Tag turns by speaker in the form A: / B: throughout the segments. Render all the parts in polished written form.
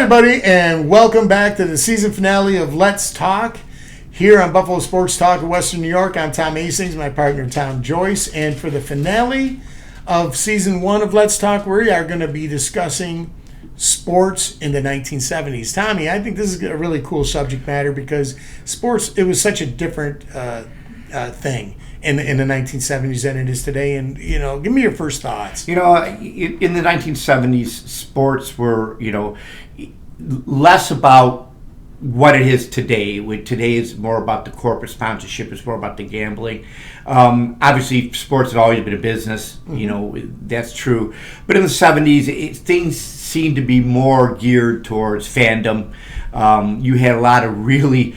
A: everybody, and welcome back to the season finale of Let's Talk here on Buffalo Sports Talk of Western New York. I'm Tom Hastings, my partner Tom Joyce, and for the finale of season 1 of Let's Talk, we are going to be discussing sports in the 1970s. Tommy, I think this is a really cool subject matter because sports, it was such a different thing in the 1970s than it is today. And, give me your first thoughts.
B: In the 1970s, sports were, less about what it is today. Today is more about the corporate sponsorship. It's more about the gambling. Obviously, sports had always been a business. That's true. But in the 70s, things seemed to be more geared towards fandom. You had a lot of really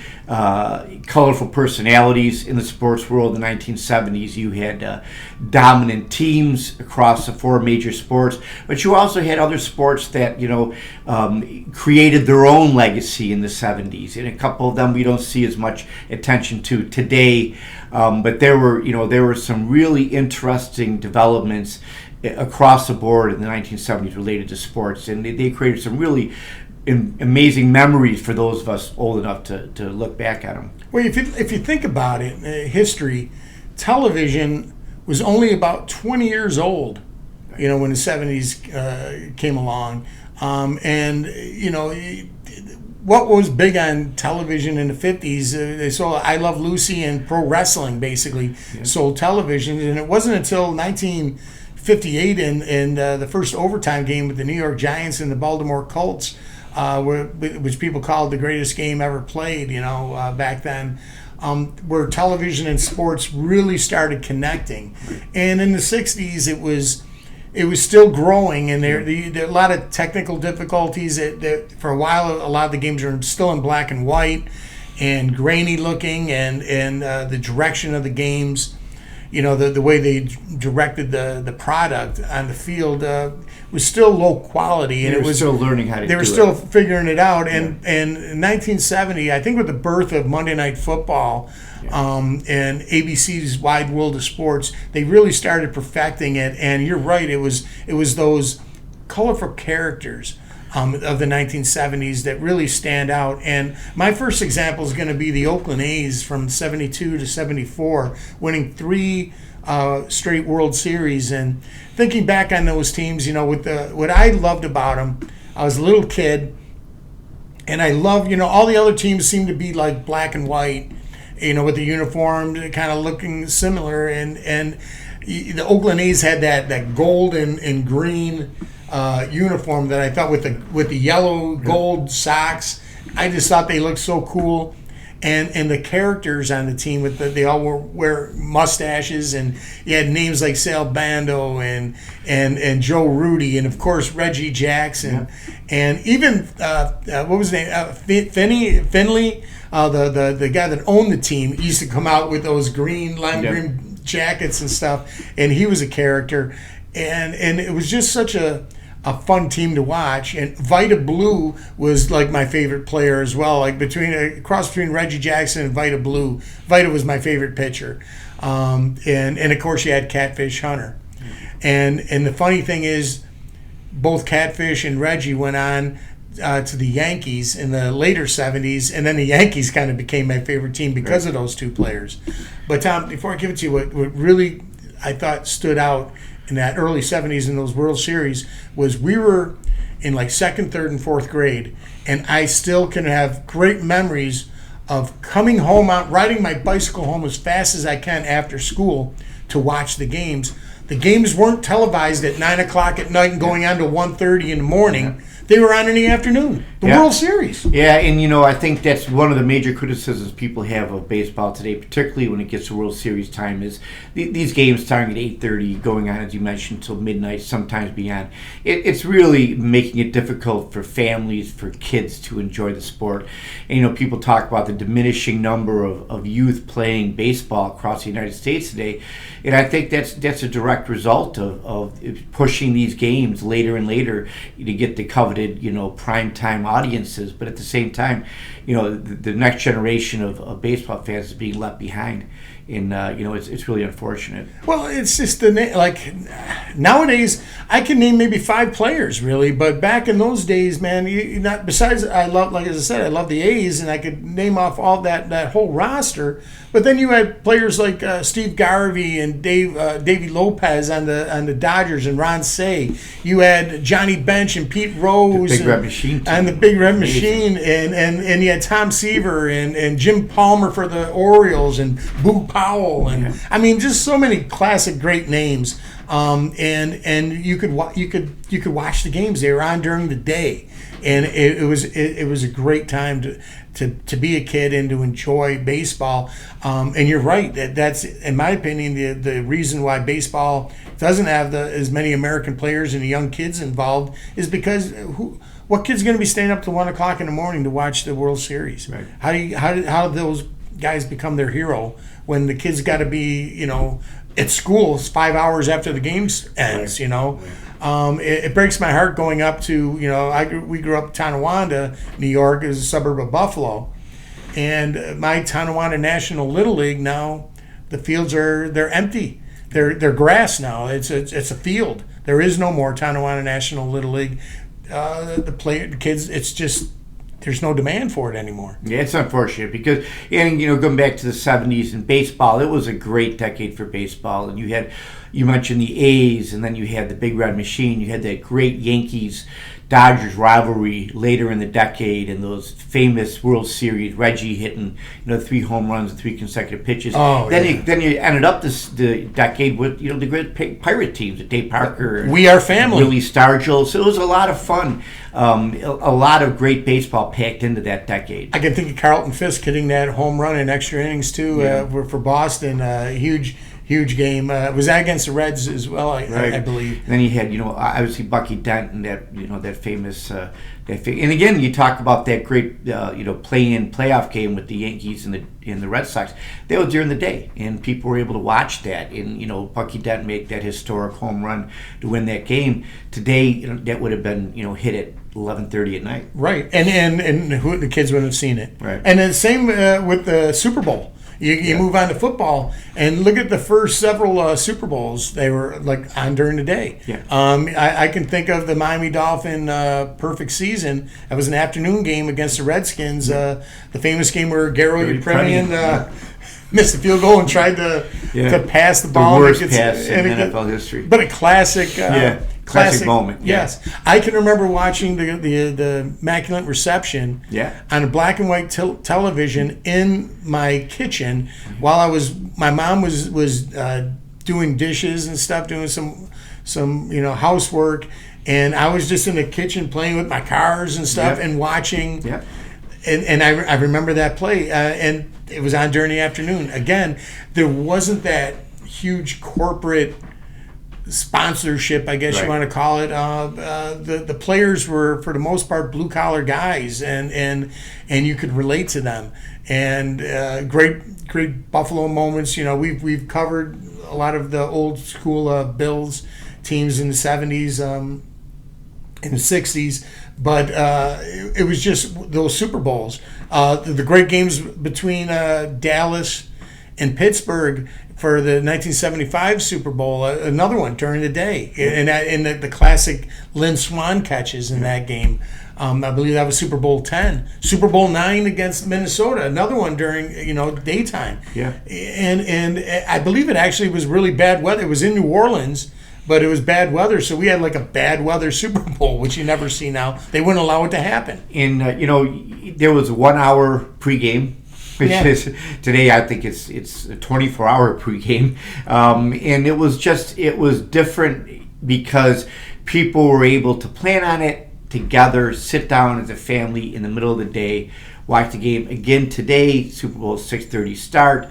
B: colorful personalities in the sports world in the 1970s. You had dominant teams across the 4 major sports, but you also had other sports that created their own legacy in the 70s, and a couple of them we don't see as much attention to today. But there were some really interesting developments across the board in the 1970s related to sports, and they created some really amazing memories for those of us old enough to look back at them.
A: Well, if you think about it, history, television was only about 20 years old, when the 70s came along. What was big on television in the 50s, they sold I Love Lucy and pro wrestling basically sold television, and it wasn't until 1958 in the first overtime game with the New York Giants and the Baltimore Colts, which people called the greatest game ever played, back then, where television and sports really started connecting. And in the 60s, it was still growing, and there a lot of technical difficulties. That for a while, a lot of the games are still in black and white and grainy looking, and the direction of the games, the way they directed the product on the field was still low quality, and
B: they were still learning how to do it.
A: They were still figuring it out, and in 1970, I think with the birth of Monday Night Football and ABC's Wide World of Sports, they really started perfecting it. And you're right, it was those colorful characters of the 1970s that really stand out. And my first example is going to be the Oakland A's from 72 to 74, winning 3 straight World Series. And thinking back on those teams, with what I loved about them, I was a little kid, and I loved, all the other teams seemed to be like black and white, with the uniform kind of looking similar, and the Oakland A's had that gold and green uniform that I thought with the yellow gold socks, I just thought they looked so cool. And the characters on the team they all wear mustaches, and you had names like Sal Bando and Joe Rudy, and of course Reggie Jackson, and even what was his name, Finley, the guy that owned the team. He used to come out with those lime green jackets and stuff, and he was a character, and it was just such a fun team to watch. And Vida Blue was like my favorite player as well, like cross between Reggie Jackson and Vida Blue. Vida was my favorite pitcher, and of course you had Catfish Hunter, and the funny thing is, both Catfish and Reggie went on to the Yankees in the later 70s, and then the Yankees kind of became my favorite team because of those 2 players. But Tom, before I give it to you, what really I thought stood out in that early 70s in those World Series was we were in like 2nd, 3rd, and 4th grade, and I still can have great memories of coming home, riding my bicycle home as fast as I can after school to watch the games. The games weren't televised at 9 o'clock at night and going on to 1:30 in the morning. They were on in the afternoon. The World Series.
B: Yeah, and I think that's one of the major criticisms people have of baseball today, particularly when it gets to World Series time, is these games starting at 8:30, going on, as you mentioned, until midnight, sometimes beyond. It's really making it difficult for families, for kids to enjoy the sport. And, people talk about the diminishing number of youth playing baseball across the United States today. And I think that's a direct result of pushing these games later and later to get the coveted, prime time audiences. But at the same time, the next generation of baseball fans is being left behind. it's really unfortunate.
A: Well, it's just like nowadays I can name maybe 5 players really, but back in those days, man, not besides I love, like as I said, I love the A's, and I could name off all that whole roster. But then you had players like Steve Garvey and Davey Lopez on the Dodgers, and Ron Cey. You had Johnny Bench and Pete Rose,
B: the Big Red Machine,
A: and the Big Red Machine, and you had Tom Seaver and Jim Palmer for the Orioles, and Boo Powell, and I mean, just so many classic great names. And you could watch the games. They were on during the day, and it was a great time to be a kid and to enjoy baseball. And you're right, that's in my opinion the reason why baseball doesn't have as many American players and young kids involved is because what kid's going to be staying up till 1 o'clock in the morning to watch the World Series?
B: Right.
A: How do those guys become their hero when the kid's got to be at school 5 hours after the game ends?
B: Right.
A: It breaks my heart going up to we grew up in Tonawanda, New York, is a suburb of Buffalo, and my Tonawanda National Little League now, the fields they're empty. They're grass now. It's a field. There is no more Tonawanda National Little League. The kids, it's just there's no demand for it anymore.
B: Yeah, it's unfortunate because, going back to the 70s in baseball, it was a great decade for baseball. And you mentioned the A's, and then you had the Big Red Machine. You had that great Yankees-Dodgers rivalry later in the decade, and those famous World Series, Reggie hitting 3 home runs in 3 consecutive pitches. Then you ended up the decade with the great Pirate teams, the Dave Parker, and
A: We Are Family,
B: Willie Stargell. So it was a lot of fun. A lot of great baseball packed into that decade.
A: I can think of Carlton Fisk hitting that home run in extra innings too for Boston. Huge game. Was that against the Reds as well? I believe.
B: And then you had obviously Bucky Dent and that famous. And again, you talk about that great play-in playoff game with the Yankees and the Red Sox. That was during the day, and people were able to watch that. And Bucky Dent make that historic home run to win that game. Today, that would have been hit at 11:30 at night.
A: Right, and who the kids wouldn't have seen it.
B: Right,
A: and then same with the Super Bowl. You move on to football and look at the first several Super Bowls. They were like on during the day.
B: Yeah.
A: I can think of the Miami Dolphin perfect season. That was an afternoon game against the Redskins. The famous game where Garo Yepremian missed the field goal and tried to pass the ball.
B: The worst pass in NFL history.
A: But a classic.
B: Classic moment.
A: Yes, I can remember watching the Immaculate Reception on a black and white television in my kitchen while my mom was doing dishes and stuff, doing some housework, and I was just in the kitchen playing with my cars and stuff and watching.
B: Yep.
A: And I remember that play, and it was on during the afternoon. Again, there wasn't that huge corporate sponsorship, I guess you want to call it. The players were, for the most part, blue collar guys, and you could relate to them. And great Buffalo moments. We've covered a lot of the old school Bills teams in the 70s, in the 60s, but it was just those Super Bowls. The great games between Dallas and Pittsburgh for the 1975 Super Bowl, another one during the day, and the classic Lynn Swann catches in that game. I believe that was Super Bowl 10. Super Bowl 9 against Minnesota, another one during daytime.
B: Yeah.
A: And I believe it actually was really bad weather. It was in New Orleans, but it was bad weather, so we had like a bad weather Super Bowl, which you never see now. They wouldn't allow it to happen.
B: And there was a 1 hour pregame. Which is today, I think it's a 24-hour pregame, and it was different because people were able to plan on it together, sit down as a family in the middle of the day, watch the game. Again today, Super Bowl 6:30 start,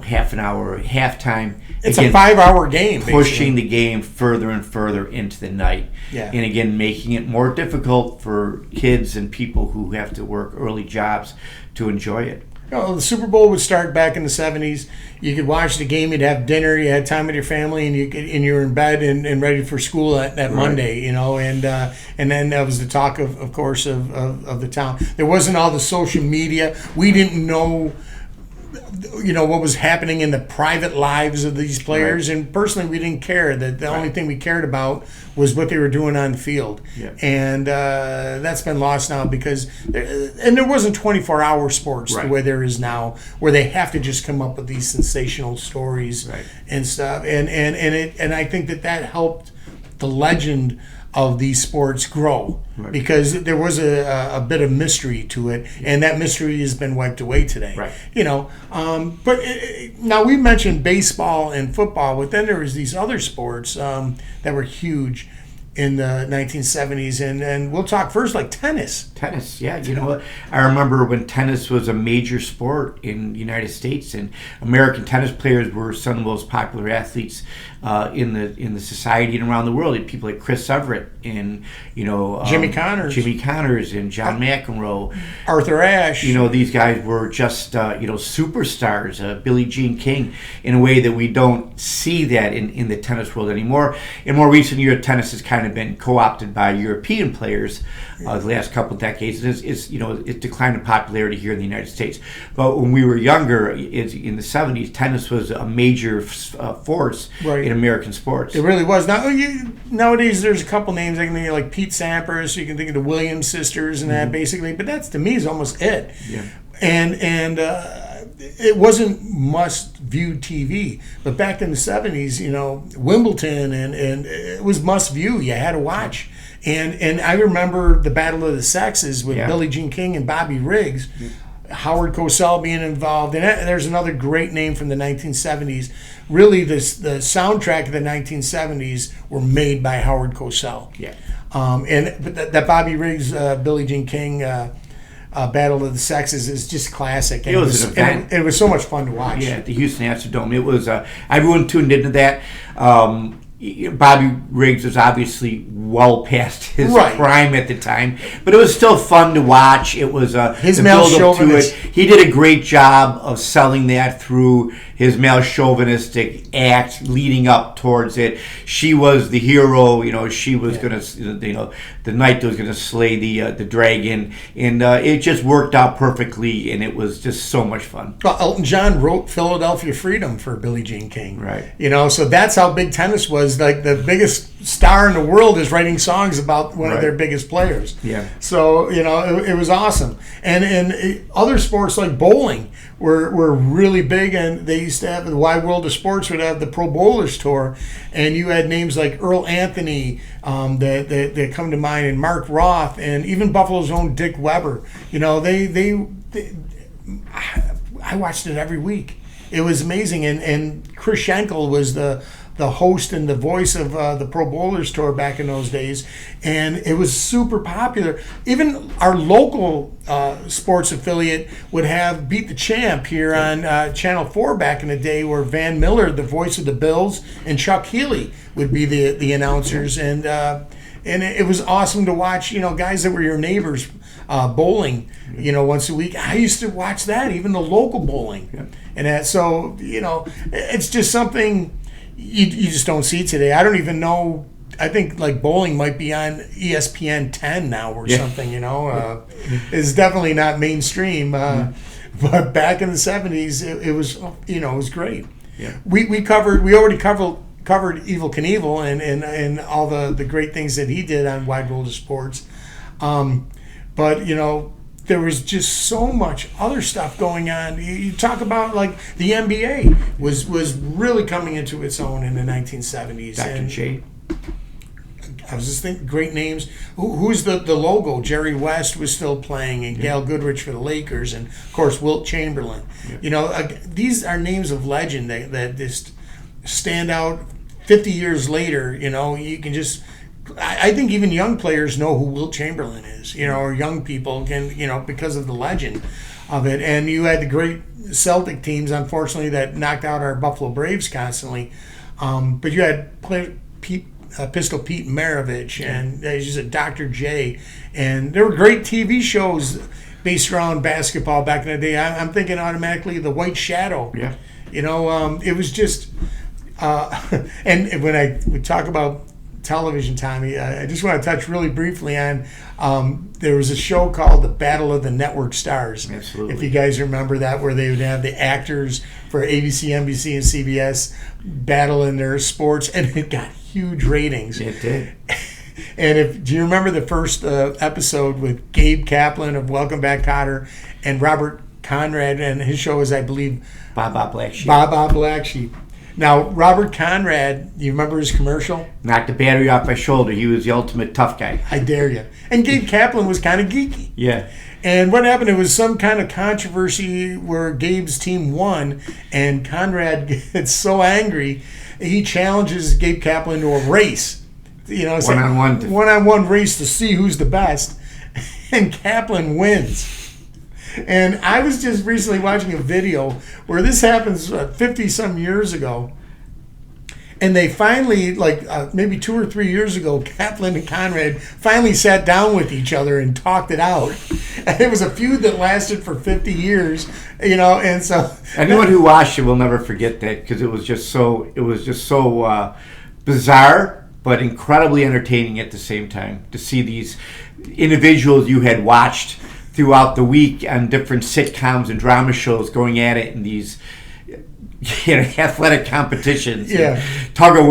B: half an hour halftime.
A: It's a 5-hour game,
B: pushing the game further and further into the night,
A: and
B: again making it more difficult for kids and people who have to work early jobs to enjoy it.
A: The Super Bowl would start back in the 70s. You could watch the game, you'd have dinner, you had time with your family, and you were in bed and ready for school that Monday, and then that was the talk of course of the town. There wasn't all the social media. We didn't know what was happening in the private lives of these players.
B: Right.
A: And personally, we didn't care. The only thing we cared about was what they were doing on the field.
B: Yeah.
A: And that's been lost now because there wasn't 24-hour sports the way there is now, where they have to just come up with these sensational stories and stuff. And I think that helped the legend of these sports grow because there was a bit of mystery to it, and that mystery has been wiped away today. But now we mentioned baseball and football, but then there was these other sports that were huge in the 1970s, and we'll talk first like tennis.
B: Tennis, yeah. I remember when tennis was a major sport in the United States, and American tennis players were some of the most popular athletes in the society and around the world. You had people like Chris Everett and
A: Jimmy
B: Connors and John McEnroe,
A: Arthur Ashe.
B: These guys were just superstars. Billie Jean King, in a way that we don't see that in the tennis world anymore. In more recent years, tennis has kind of been co-opted by European players the last couple of decades. It's declined in popularity here in the United States. But when we were younger, in the 70s, tennis was a major force in American sports.
A: It really was. Now, nowadays, there's a couple names I can think of, like Pete Sampras. You can think of the Williams sisters and that, basically. But that's, to me, is almost it.
B: Yeah.
A: And it wasn't must-view TV. But back in the 70s, Wimbledon, and it was must-view. You had to watch. And I remember the Battle of the Sexes with Billie Jean King and Bobby Riggs. Howard Cosell being involved. And there's another great name from the 1970s. Really, the soundtrack of the 1970s were made by Howard Cosell.
B: Yeah.
A: But that Bobby Riggs, Billie Jean King Battle of the Sexes is just classic. And
B: it was an event.
A: And it was so much fun to watch.
B: Yeah, at the Houston Astrodome. It was, everyone tuned into that. Bobby Riggs was obviously well past his prime at the time, but it was still fun to watch. It was
A: his male chauvinist.
B: He did a great job of selling that through his male chauvinistic act leading up towards it. She was the hero. She was going to, the knight that was going to slay the dragon, and it just worked out perfectly, and it was just so much fun.
A: Well, Elton John wrote "Philadelphia Freedom" for Billie Jean King.
B: Right.
A: So that's how big tennis was. Like, the biggest star in the world is writing songs about one of their biggest players.
B: Yeah.
A: So it was awesome. And other sports like bowling were really big, and they used to have the Wide World of Sports would have the Pro Bowlers Tour, and you had names like Earl Anthony that come to mind, and Mark Roth, and even Buffalo's own Dick Weber. I watched it every week. It was amazing, and Chris Schenkel was the host and the voice of the Pro Bowlers Tour back in those days, and it was super popular. Even our local sports affiliate would have Beat the Champ here on Channel 4 back in the day, where Van Miller, the voice of the Bills, and Chuck Healy would be the announcers, and it was awesome to watch. Guys that were your neighbors bowling, once a week. I used to watch that, even the local bowling, and that. So it's just something you just don't see today. I don't even know. I think like bowling might be on ESPN 10 now or something. It's definitely not mainstream. But back in the 70s, it was it was great.
B: Yeah.
A: We already covered Evel Knievel and all the great things that he did on Wide World of Sports. But there was just so much other stuff going on. You talk about like the NBA was really coming into its own in the 1970s.
B: Dr. J.
A: I was just thinking, great names. Who's the logo? Jerry West was still playing, and Gail Goodrich for the Lakers, and of course Wilt Chamberlain. Yeah. These are names of legend that just stand out 50 years later. You can just. I think even young players know who Wilt Chamberlain is, or young people can, because of the legend of it. And you had the great Celtic teams, unfortunately, that knocked out our Buffalo Braves constantly. But you had Pistol Pete Maravich, and he's a Dr. J. And there were great TV shows based around basketball back in the day. I'm thinking automatically The White Shadow.
B: Yeah.
A: It was just, and when we talk about television, Tommy, I just want to touch really briefly on there was a show called The Battle of the Network Stars.
B: Absolutely.
A: If you guys remember that, where they would have the actors for ABC, NBC, and CBS battle in their sports, and it got huge ratings.
B: It did.
A: And do you remember the first episode with Gabe Kaplan of Welcome Back, Kotter, and Robert Conrad, and his show is, I believe,
B: Baba Black Sheep.
A: Baba Black Sheep. Now, Robert Conrad, you remember his commercial?
B: Knocked the battery off my shoulder. He was the ultimate tough guy.
A: I dare you. And Gabe Kaplan was kind of geeky.
B: Yeah.
A: And what happened, it was some kind of controversy where Gabe's team won, and Conrad gets so angry, he challenges Gabe Kaplan to a race. You know, one-on-one race to see who's the best. And Kaplan wins. And I was just recently watching a video where this happens 50-some years ago. And they finally, maybe 2 or 3 years ago, Kaplan and Conrad finally sat down with each other and talked it out. And it was a feud that lasted for 50 years, and so...
B: Anyone who watched it will never forget that, because it was just so bizarre, but incredibly entertaining at the same time, to see these individuals you had watched throughout the week on different sitcoms and drama shows going at it in these athletic competitions, tug of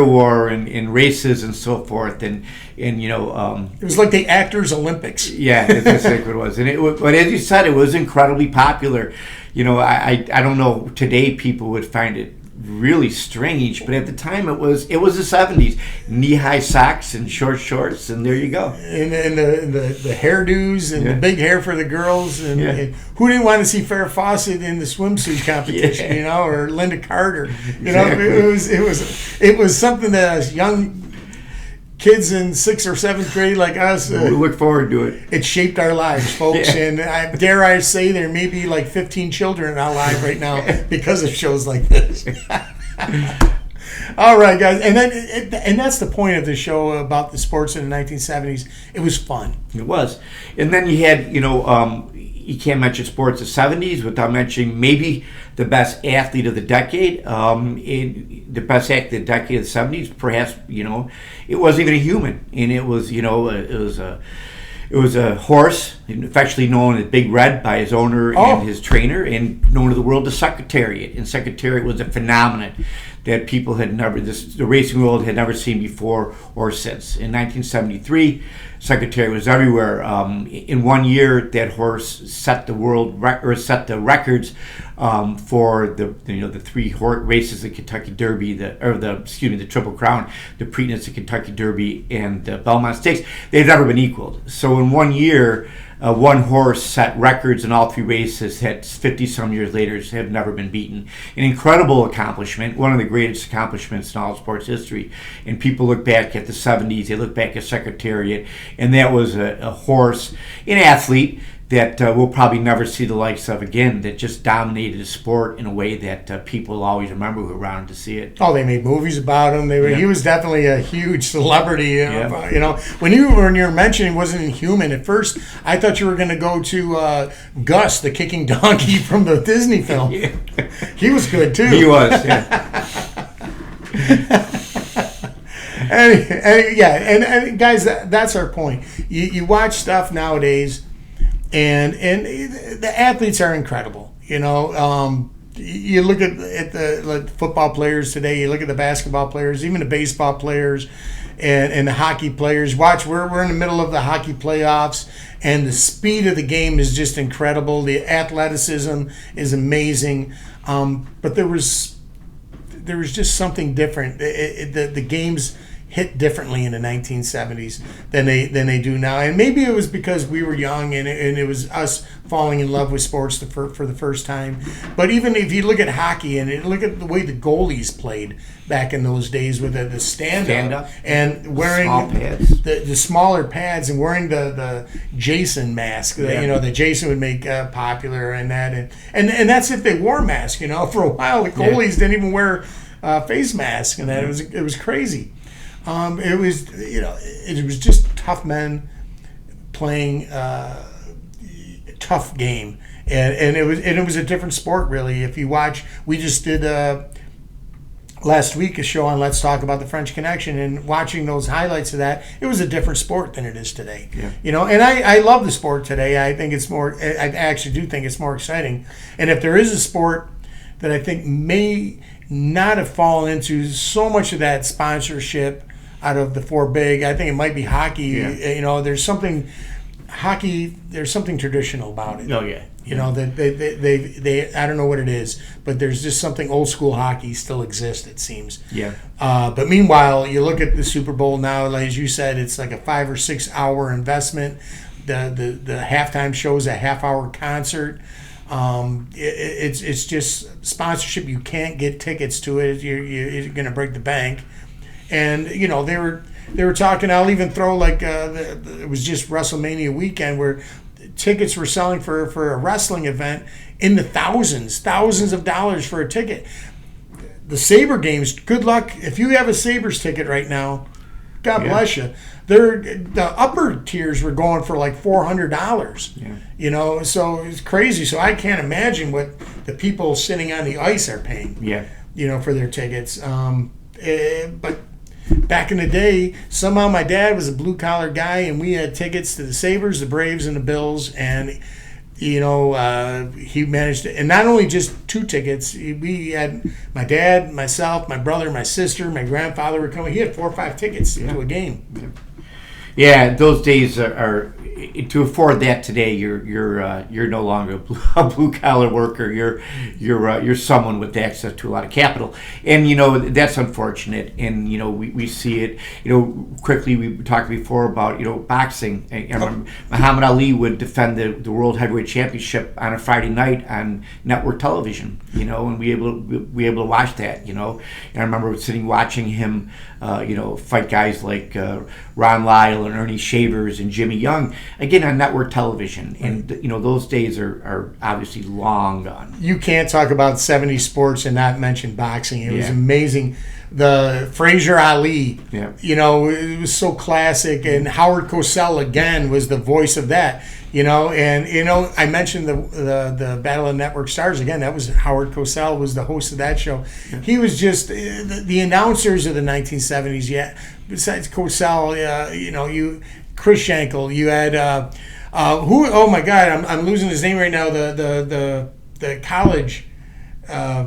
B: war and races and so forth, and
A: it was like the Actors Olympics.
B: Yeah, that's exactly what it was. But as you said, it was incredibly popular. I don't know, today people would find it really strange, but at the time it was the 70s. Knee-high socks and short shorts, and there you go.
A: And the hairdos and the big hair for the girls, and who didn't want to see Farrah Fawcett in the swimsuit competition, or Linda Carter?
B: Exactly.
A: It was something that us young kids in 6th or 7th grade like us,
B: we look forward to it.
A: It shaped our lives, folks. And dare I say, there may be 15 children alive right now because of shows like this. All right, guys, and that's the point of the show about the sports in the 1970s. It was fun.
B: It was, and then you had, you can't mention sports of the 70s without mentioning maybe the best athlete of the decade. The best athlete of the decade of the 70s, perhaps, it wasn't even a human. And it was, it was a horse, affectionately known as Big Red by his owner and his trainer, and known to the world as Secretariat. And Secretariat was a phenomenon that people had the racing world had never seen before or since. In 1973, Secretariat was everywhere. In 1 year, that horse set the records for the 3 races: the Kentucky Derby, the Triple Crown, the Preakness, the Kentucky Derby, and the Belmont Stakes. They've never been equaled. So in 1 year, one horse set records in all 3 races that 50-some years later have never been beaten. An incredible accomplishment, one of the greatest accomplishments in all sports history. And people look back at the 70s, they look back at Secretariat, and that was a horse, an athlete, that we'll probably never see the likes of again, that just dominated the sport in a way that people always remember who were around to see it.
A: Oh, they made movies about him. He was definitely a huge celebrity. When you were mentioning wasn't human, at first I thought you were going to go to Gus, the kicking donkey from the Disney film. He was good too.
B: He was, yeah.
A: And guys, that's our point. You watch stuff nowadays, and the athletes are incredible. You look at the football players today. You look at the basketball players, even the baseball players, and the hockey players. Watch, we're in the middle of the hockey playoffs, and the speed of the game is just incredible. The athleticism is amazing, but there was just something different. The games hit differently in the 1970s than they do now, and maybe it was because we were young and it was us falling in love with sports for the first time. But even if you look at hockey and look at the way the goalies played back in those days with the stand up and wearing
B: small pads.
A: the smaller pads and wearing the Jason mask that Jason would make popular, and that's if they wore masks. For a while the goalies didn't even wear face masks, and that it was crazy. It was just tough men playing tough game, and it was a different sport really. If you watch, we just did last week a show on Let's Talk About the French Connection, and watching those highlights of that, it was a different sport than it is today.
B: Yeah.
A: You know, and I love the sport today. I think it's more. I actually do think it's more exciting. And if there is a sport that I think may not have fallen into so much of that sponsorship out of the four big, I think it might be hockey.
B: Yeah.
A: You know, there's something traditional about it.
B: Oh yeah.
A: You know, that they I don't know what it is, but there's just something old school hockey still exists, it seems.
B: Yeah.
A: But meanwhile, you look at the Super Bowl now, like as you said, it's like a 5 or 6 hour investment. The halftime show is a half-hour concert. It's just sponsorship. You can't get tickets to it. You're going to break the bank. And you know they were talking. I'll even throw like it was just WrestleMania weekend where tickets were selling for a wrestling event in the thousands of dollars for a ticket. The Sabre games, good luck if you have a Sabres ticket right now. God bless you. The upper tiers were going for like $400.
B: Yeah.
A: You know, so it's crazy. So I can't imagine what the people sitting on the ice are paying.
B: Yeah.
A: You know, for their tickets. But back in the day, somehow my dad was a blue collar guy, and we had tickets to the Sabres, the Braves, and the Bills. And you know, he managed to, and not only just 2 tickets. We had my dad, myself, my brother, my sister, my grandfather were coming. He had 4 or 5 tickets to a game.
B: Yeah, those days are to afford that today. You're no longer a blue collar worker. You're someone with access to a lot of capital, and you know that's unfortunate. And you know we see it. You know, quickly we talked before about boxing. Muhammad Ali would defend the World Heavyweight Championship on a Friday night on network television. You know, and we able to watch that. You know, and I remember sitting watching him. Fight guys like Ron Lyle and Ernie Shavers and Jimmy Young, again on network television. And, those days are obviously long gone.
A: You can't talk about 70s sports and not mention boxing. It was amazing. The Frazier Ali, it was so classic. And Howard Cosell, again, was the voice of that. I mentioned the Battle of Network Stars again. That was Howard Cosell was the host of that show. Yeah. He was just the announcers of the 1970s. Yeah, besides Cosell, Chris Schenkel. You had who? Oh my God, I'm losing his name right now. The college.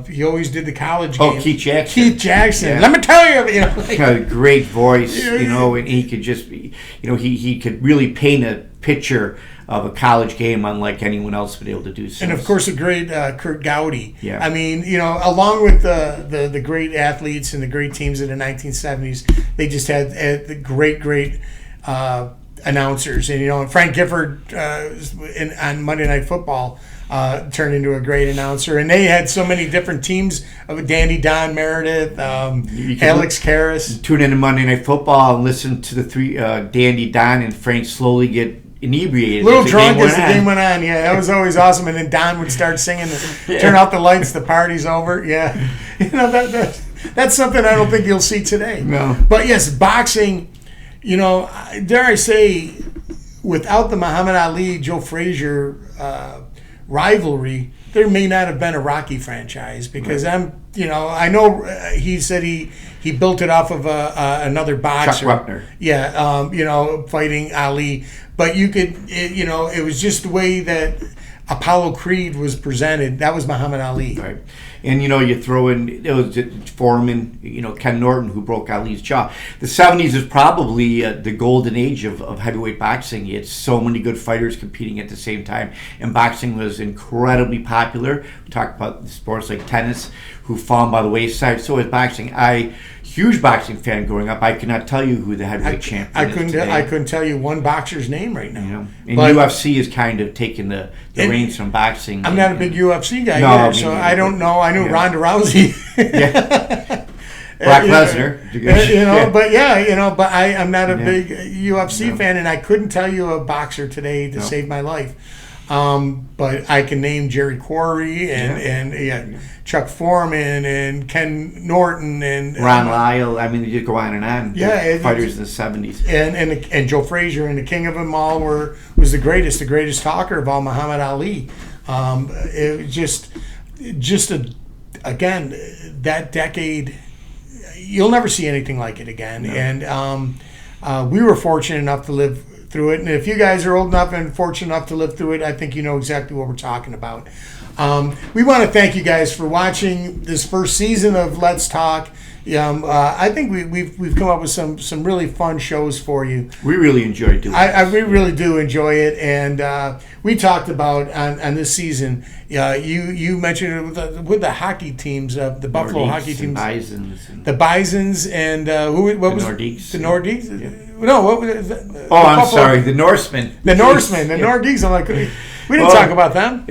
A: He always did the college game.
B: Oh, Keith Jackson.
A: Keith Jackson. Yeah. Let me tell you,
B: had a great voice. And he could just, he could really paint a picture of a college game unlike anyone else would be able to do.
A: And of course, a great Kurt Gowdy.
B: Yeah.
A: I mean, along with the great athletes and the great teams of the 1970s, they just had the great announcers. And Frank Gifford on Monday Night Football turned into a great announcer. And they had so many different teams of Dandy Don Meredith, Alex Karras.
B: Tune into Monday Night Football and listen to the three Dandy Don and Frank slowly get inebriated.
A: A little drunk as the game went on. Yeah, that was always awesome. And then Don would start singing, turn out the lights, the party's over. Yeah. That's something I don't think you'll see today.
B: No.
A: But yes, boxing, dare I say, without the Muhammad Ali, Joe Frazier rivalry, there may not have been a Rocky franchise because I know he said he built it off of another boxer.
B: Chuck Ruckner.
A: Yeah, fighting Ali. But you could, it was just the way that Apollo Creed was presented. That was Muhammad Ali.
B: Right. And, you throw in, it was Foreman, Ken Norton, who broke Ali's jaw. The 70s is probably the golden age of heavyweight boxing. It's so many good fighters competing at the same time. And boxing was incredibly popular. We talked about sports like tennis, who fallen by the wayside. So is boxing. Huge boxing fan growing up. I could not tell you who the heavyweight champion is today.
A: I couldn't tell you one boxer's name right now.
B: And UFC is kind of taking the reins from boxing.
A: I'm not a big UFC guy either, so I don't know. I knew Ronda Rousey.
B: Brock Lesnar.
A: But I'm not a big UFC fan, and I couldn't tell you a boxer today to save my life. But I can name Jerry Quarry and Chuck Foreman and Ken Norton and
B: Ron Lyle. I mean, you go on and on.
A: Yeah,
B: fighters in the 70s.
A: And Joe Frazier, and the king of them all was the greatest talker of all, Muhammad Ali. It was again, that decade you'll never see anything like it again. No. And we were fortunate enough to live through it. And if you guys are old enough and fortunate enough to live through it, I think you know exactly what we're talking about. We want to thank you guys for watching this first season of Let's Talk. I think we've come up with some really fun shows for you.
B: We really enjoy doing it.
A: We really do enjoy it, and we talked about on this season. You mentioned it with the hockey teams, the Buffalo
B: Nordiques
A: hockey teams,
B: Bisons
A: the Bisons, and what was
B: Nordiques.
A: The Nordiques?
B: Yeah.
A: No, what was it?
B: I'm sorry, the Norsemen.
A: The Norsemen, the Nordiques. I'm like, we didn't talk about them.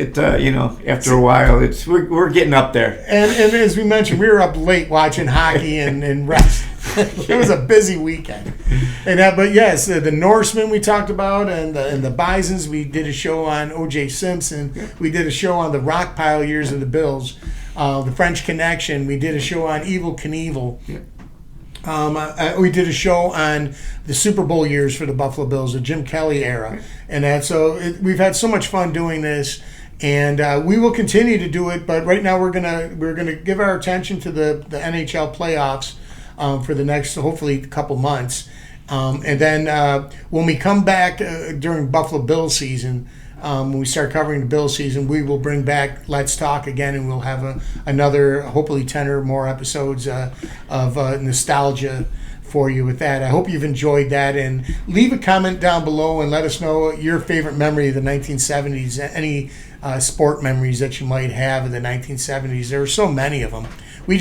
B: After a while, we're getting up there.
A: And as we mentioned, we were up late watching hockey and rest. It was a busy weekend. But yes, the Norsemen we talked about, and the Bisons. We did a show on O.J. Simpson. We did a show on the Rockpile years of the Bills. The French Connection. We did a show on Evel Knievel.
B: Yeah.
A: We did a show on the Super Bowl years for the Buffalo Bills, the Jim Kelly era, and we've had so much fun doing this, and we will continue to do it. But right now we're gonna give our attention to the NHL playoffs for the next hopefully couple months, and then when we come back during Buffalo Bills season. When we start covering the Bills season, we will bring back Let's Talk again, and we'll have another, hopefully 10 or more episodes of nostalgia for you with that. I hope you've enjoyed that, and leave a comment down below and let us know your favorite memory of the 1970s, any sport memories that you might have of the 1970s. There are so many of them. We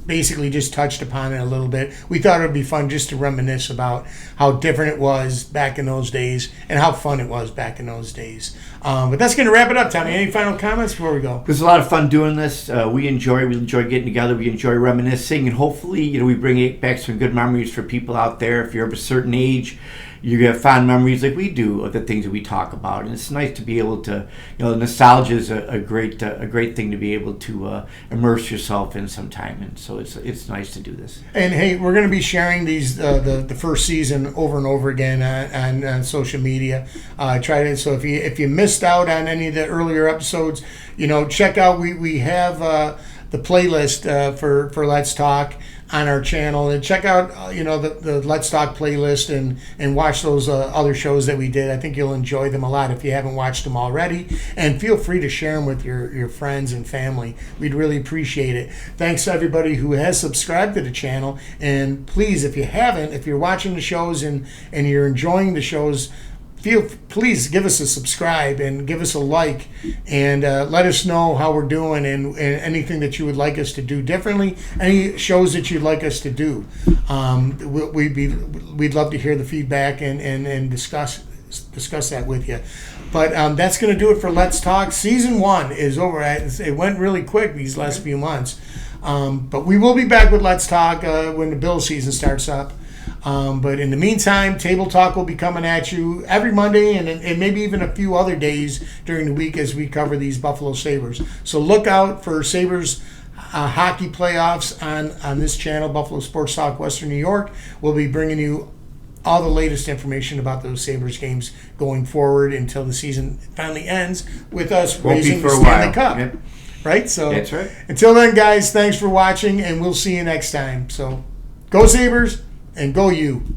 A: basically just touched upon it a little bit. We thought it would be fun just to reminisce about how different it was back in those days and how fun it was back in those days. But that's going to wrap it up, Tommy. Any final comments before we go?
B: It was a lot of fun doing this. We enjoy getting together. We enjoy reminiscing, and hopefully, we bring back some good memories for people out there. If you're of a certain age, you have fond memories like we do of the things that we talk about, and it's nice to be able to, nostalgia is a great thing to be able to immerse yourself in sometime, and so it's nice to do this.
A: And hey, we're going to be sharing these the first season over and over again on social media. So if you missed out on any of the earlier episodes, check out we have the playlist for Let's Talk on our channel, and check out the Let's Talk playlist and watch those other shows that we did. I think you'll enjoy them a lot if you haven't watched them already, and feel free to share them with your friends and family. We'd really appreciate it. Thanks to everybody who has subscribed to the channel, and please, if you haven't, if you're watching the shows and you're enjoying the shows, please give us a subscribe and give us a like, and let us know how we're doing and anything that you would like us to do differently, any shows that you'd like us to do. We'd love to hear the feedback and discuss that with you. But that's going to do it for Let's Talk. Season 1 is over. It went really quick these last few months. But we will be back with Let's Talk when the Bills season starts up. But in the meantime, Table Talk will be coming at you every Monday and maybe even a few other days during the week as we cover these Buffalo Sabres. So look out for Sabres hockey playoffs on this channel, Buffalo Sports Talk Western New York. We'll be bringing you all the latest information about those Sabres games going forward until the season finally ends with us raising the Stanley Cup.
B: Yep.
A: Right? So
B: that's right.
A: Until then, guys, thanks for watching, and we'll see you next time. So go Sabres! And go you.